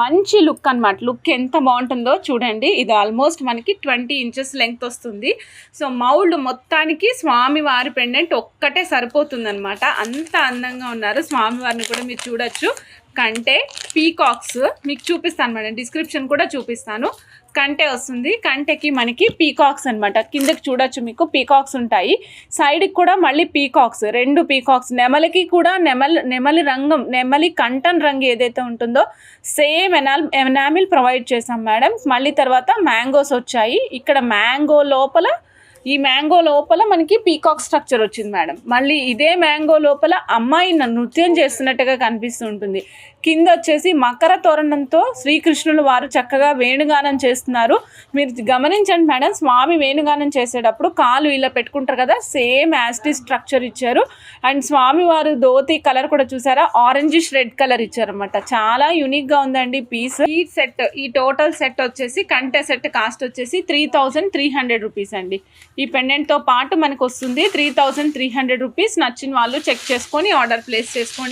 మంచి లుక్ అనమాట. లుక్ ఎంత బాగుంటుందో చూడండి. ఇది ఆల్మోస్ట్ మనకి 20 ఇంచెస్ లెంగ్త్ వస్తుంది. సో మౌల్డ్ మొత్తానికి స్వామివారి పెండెంట్ ఒక్కటే సరిపోతుంది అనమాట. అంత అందంగా ఉన్నారు. స్వామివారిని కూడా మీరు చూడొచ్చు. కంటే పీకాక్స్ మీకు చూపిస్తాను మేడం, డిస్క్రిప్షన్ కూడా చూపిస్తాను. కంటే వస్తుంది. కంటెకి మనకి పీకాక్స్ అనమాట. కిందకి చూడొచ్చు, మీకు పీకాక్స్ ఉంటాయి. సైడ్కి కూడా మళ్ళీ పీకాక్స్, 2 పీకాక్స్. నెమలికి కూడా నెమలి కంటన్ రంగు ఏదైతే ఉంటుందో సేమ్ ఎనామిల్ ప్రొవైడ్ చేసాం మేడం. మళ్ళీ తర్వాత మ్యాంగోస్ వచ్చాయి. ఇక్కడ ఈ మ్యాంగో లోపల మనకి పీకాక్ స్ట్రక్చర్ వచ్చింది మేడం. మళ్ళీ ఇదే మ్యాంగో లోపల అమ్మాయి నృత్యం చేస్తున్నట్టుగా కనిపిస్తూ ఉంటుంది. కింద వచ్చేసి మకర తోరణంతో శ్రీకృష్ణులు వారు చక్కగా వేణుగానం చేస్తున్నారు. మీరు గమనించండి మేడం, స్వామి వేణుగానం చేసేటప్పుడు కాలు ఇలా పెట్టుకుంటారు కదా, సేమ్ యాస్టిస్ స్ట్రక్చర్ ఇచ్చారు. అండ్ స్వామి వారు ధోతి కలర్ కూడా చూసారా, ఆరెంజిష్ రెడ్ కలర్ ఇచ్చారనమాట. చాలా యూనిక్గా ఉందండి పీస్. ఈ టోటల్ సెట్ వచ్చేసి కంటే సెట్ కాస్ట్ వచ్చేసి 3300 రూపీస్ అండి. ఈ పెండెంట్తో పాటు మనకు వస్తుంది 3300 రూపీస్. నచ్చిన వాళ్ళు చెక్ చేసుకొని ఆర్డర్ ప్లేస్ చేసుకోండి.